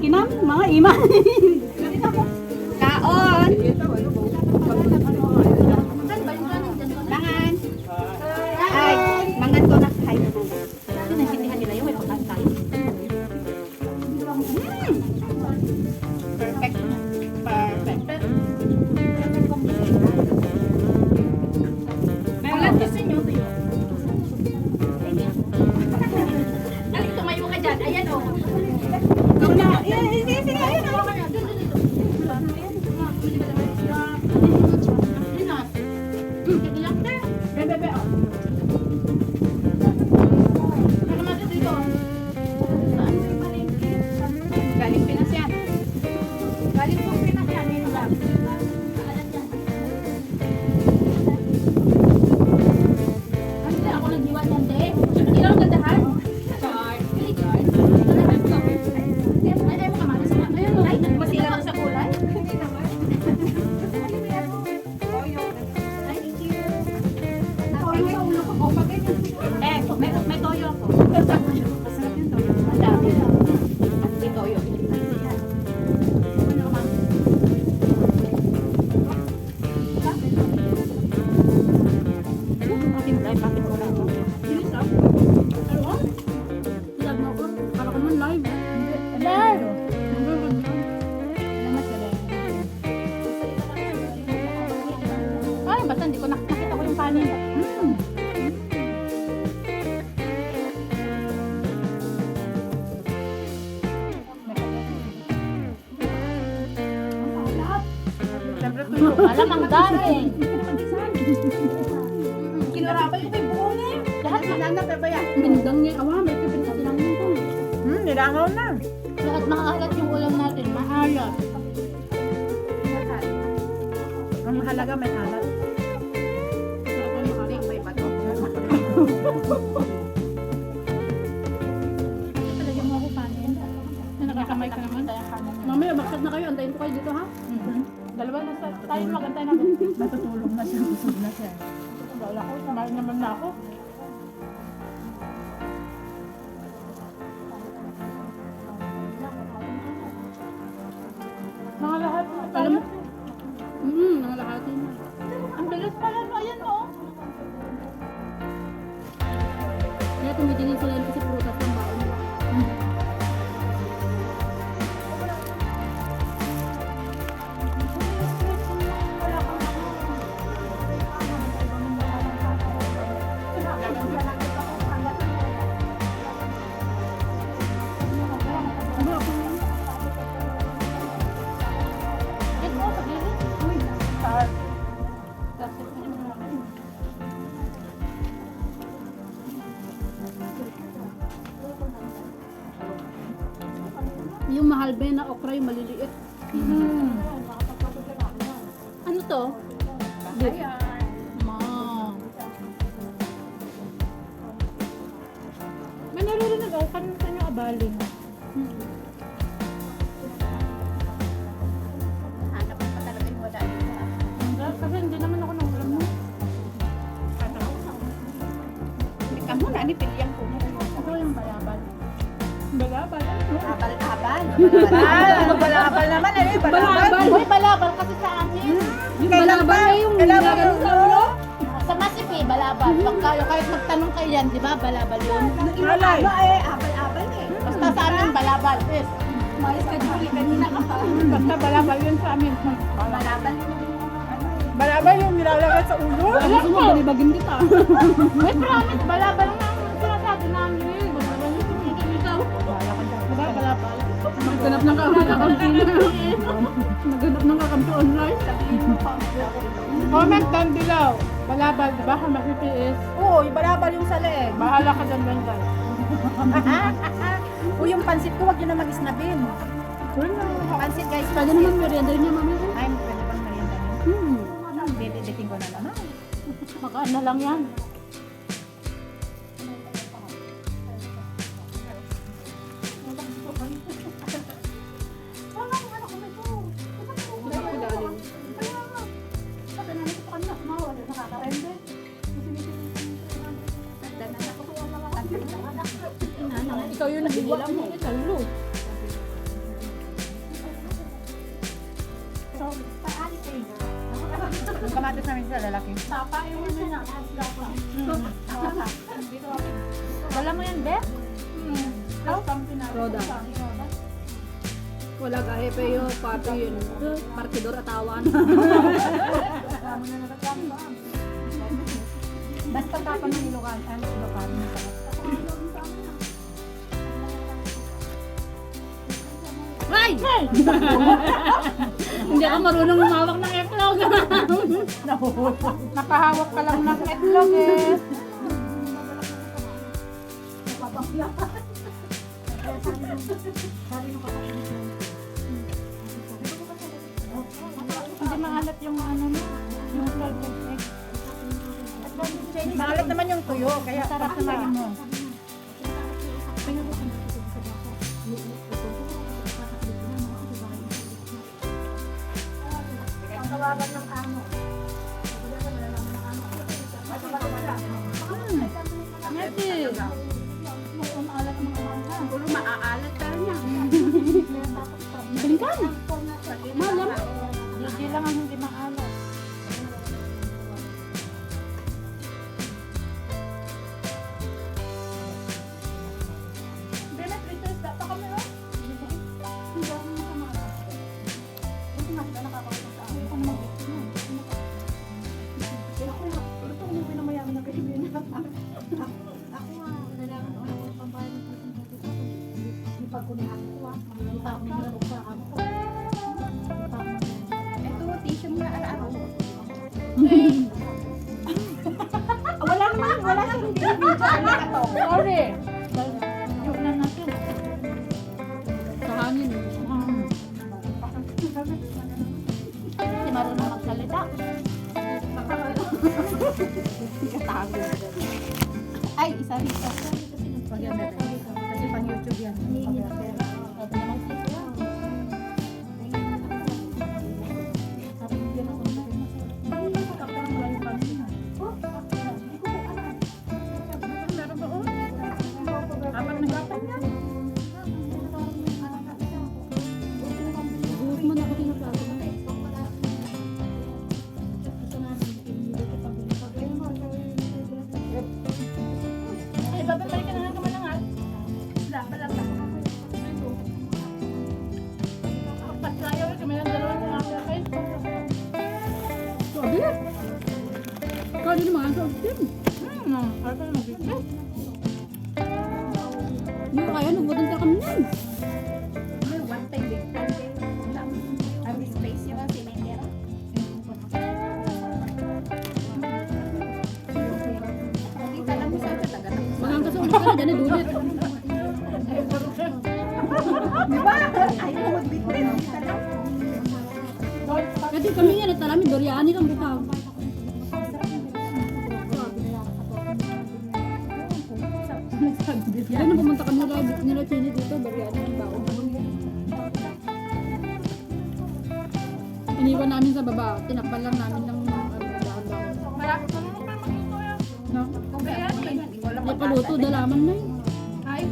Kinam, mga iman. Kaon. Mangan. Ay, mangan ko na kay. Naintindihan nila yung may pagkantay. Perfect. Perfect. Meron gusto nyo tuyo. Galing tumayo ka dyan. Ayan o. Ikaw na. Sige. Ayan o. Bebe, o. Nakamata dito. Saan yung palengke? Galing Pinas yan. Galing po Pinas yan. Ngayon lang. Ano ako nag-iwan yan, te? Hindi lang gandahan. Sa kulay? Hindi naman. May toyo ako. Masarap yung toyo. Madami. May toyo. Bakit wala ako? Bilis ah. Ano? Ilag mo ako. Kala ko naman live. Live! Ay, basta hindi ko nakita ko yung kanin. Siyempre tuyo. Alam ang galing. Kinarapay ko kay buo na eh. Lahat mananap pa ba yan? Bindang niya. Awa, may pipinta silang nito. Nilangaw na. Lahat makakalat yung ulam natin. Mahalat. Ang mahalaga may alat. May bato. Palagyan mo ako kanin. Nakakamay ka naman. Mamaya, bakit na kayo? Antayin ko kayo dito, ha? Dalawa na sa tayo magantay na. Matutulog na siya. Busog na siya. Wala ko. Samahin naman na ako. Mga lahat. Alam mo? Nangalahati na. Ang bilis pala. Ayan o. Kaya tumitingin sila yun kasi prutas ng baon. Yung mahal ba na okra yung maliliit. Ano to? Ayan. Ma. May naririnig ako. Kanina yung abaling. Hanap pa talaga yung wala dito. Kasi hindi naman ako nangulam mo. Hindi ka muna. Ni Piliang ko. Ako yung balabal. Balabal? Abal-abal. Balabal naman eh, Balabal. Uy, balabal kasi sa amin. Yung balabal na yung nilagay sa ulo. Sa Masipi, balabal. Kahit magtanong kayo yan, di ba? Balabal yun. Alay. abal-abal eh. Basta sa amin, balabal. Yes. Mais ka Julie, kanina ka pa. Basta balabal yun sa amin. Balabal. Balabal yung nilalagay sa ulo? Gusto mo, balibagin kita. May promise, balabal nga ang sinasabi namin. Balabal yung sinasabi ikaw. Balabal. Magganap ng kakampi na. Magganap ng kakampi online. Comment down below. Balabal, di ba? Kung makipis. Oo, yung balabal yung sa leeg. Bahala ka dyan, Bengay. O yung pansit ko, wag yun na mag-isnabin. Pansit guys, Pwede naman merienda rin niya, mami. Ay, pwede bang merienda niyo? Bibitin ko na naman. Makaan na lang yan. Ikaw yung nahihilang mo. Talo. Yung kamatis namin sa lalaki. Dala mo yan, Beth? Roda. Wala gaya pa yung pato yun. Partidor atawan. Basta tapan ng Ilocan, ano, Ilocan. Ay! Hindi ako marunong umawak ng eklog. Nakahawak ka lang ng etlog eh. Hindi maalat yung ano mo. Yung salted egg. Maalat naman yung tuyo, kaya sarap naman mo. Ngeti. Puro maaalat ka niya. Balikan. Malam. Hindi lang ang hindi maalat. Ito, tissue mo na araw. Wala siyang hindi Sorry. Yung na natin. Sa hangin. Hindi marunong magsalita. Ay, isa dito. Wag yan, bebe. Kasi pang YouTube yan. Buhok mo na ako tinaplato. Ay, babalik ka na nga kamalangan. Balak. Pagkayaw kami ng dalawa ng mga kayo. Sabi. Ikaw din naman sa ultim. Ay, pa mag-isip. Hindi ko kaya nagbutan ka kami yan. May one time big time. Ang space yun, sinengera. Hindi ka lang sa talaga. Magang ka sa ulit ka na, dyan na dulit. Diba? Ayaw mo magbitbit. Hindi ka lang. Kasi kami yan, at alam, Doriani lang bitaw. Yan na pumunta kami nila Chini dito, Doriani ang baon. Iniwan namin sa baba, tinakpan lang namin ng dahon-dahon. Malapit na naman pa magluto yan. No? Okay, yan. May paluto, dalaman na yun. Ay.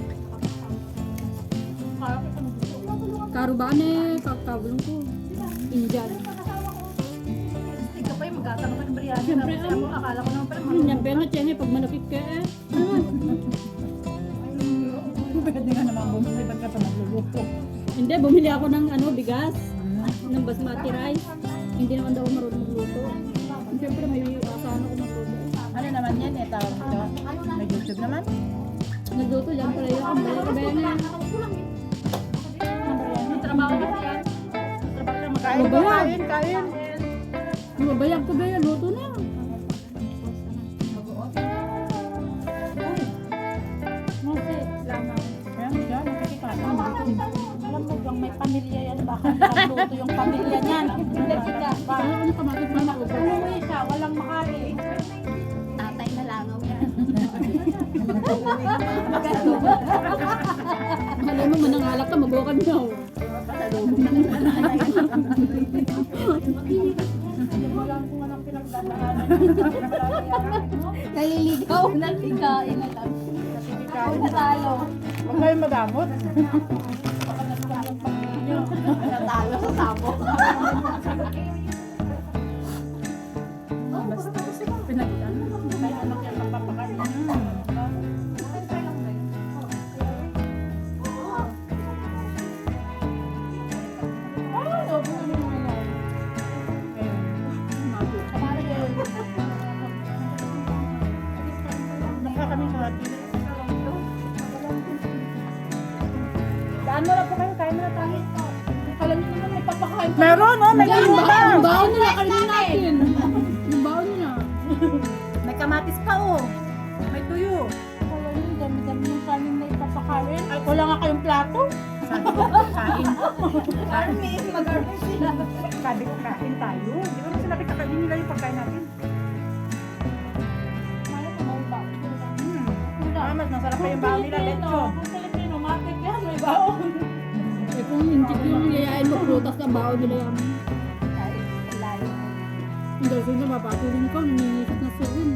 Malapit na magluto. Karubane, kakabulong ko. Indian. Hindi ka pa yung magkatang ng biryani. Siyempre, Tapos ako, akala ko naman pala Yan pera Chini, pag manakit ka eh. pwede nga naman bumili. Ba't ka pa nagluluto? Hindi, bumili ako ng bigas. Ng basmati rice. Hindi naman daw ako marunong magluto. Siyempre, may asahan ako magluto. Ano naman yan eh, tawag ito? May YouTube naman? Nagluto dyan pala yun. Ang bala ko ba yan eh. May trabaho kasi yan. Kain ba? Kain, kain. Mabayag ko ba yan? Luto na. Ito yung pamilya niyan. Ano kamatis ba ako? Umuwi siya, walang makain. Tatay na langaw yan. Malay mo manangalak ka, mabukan niyo. Wala kung anong pinagdadaanan. Naliligaw na ligain na lang. Ako natalo. Huwag kayong madamot. Natalo sa tabo. Daan mo lang po kayo, kaya mo na tayo. Akala niyo naman may papakain. Meron, oh, may Yung lupa. baon nila, kainin natin. Yung baon niya. May kamatis pa, oh. May tuyo. Akala niyo, dami-dami yung kanin na ipapakain. Ay, wala nga kayong plato. Sabi ko, kain. Army, mag-army sila. Sabi ko, kain tayo. Di ba sinabi kakainin nila yung pagkain natin? Maya, kumain ba? Ah, mas masarap pa yung baon nila, Lecho. Kung Pilipino, matik yan, may baon. Eh kung hindi ko yung yayain mo, prutas na baon nila yan. Ay, layo. Hindi, sino mapatuloy ko, nangingisip na sirin.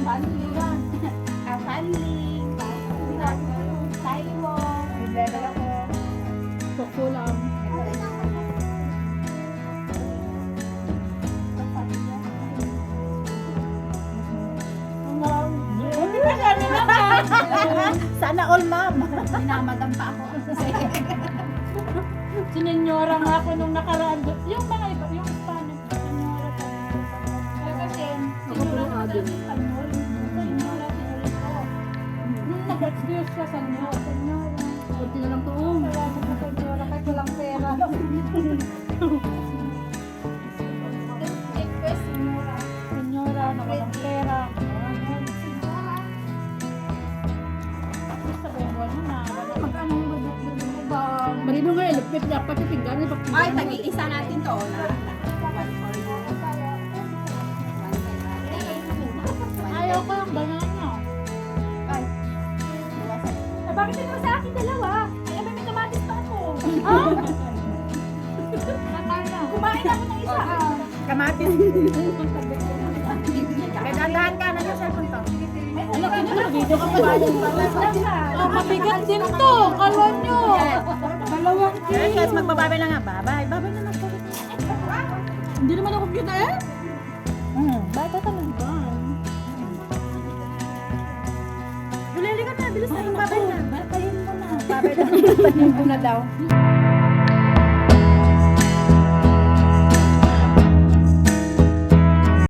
Family ba? Family. Tayo mo. May level ako. Soko lang. Hindi pa sabi naman. Sana all, ma'am. Minamadam pa ako. Sinenyora nga ako nung nakaraan. Yung mga iba, yung Spanish. Sinenyora pa. Kasi, Sinenyora pa din yung Spanyol. Sinenyora, sinulit ko. Nung nag-excuse siya, Senyora. Kunti na lang to. Wala mo sa senyora, kahit walang pera. request mo. Senyora, na walang pera. Sabihin ko na. Magkano ba? Marino nga, ilipit niya pati pinggan. Ay, tag-iisa natin to. Ayaw ko yung banana. Ay, bakit ito sa akin dalawa? Ay, may kamatis pa ako. Nakaya. Kumain ako ng isa. Kamatis. Kaya dandahan ka na yung cellphone to. Ano, kinakabito ka pa. Mabigat din to. Kalwan nyo. Dalawang Eh, guys, magbababay na nga. Babay. Babay na natin. Hindi naman ako kita eh. Bata talaga. Juleli ka na. Bilis na. Babay na. Batayin mo na. Babay na. Babay na daw.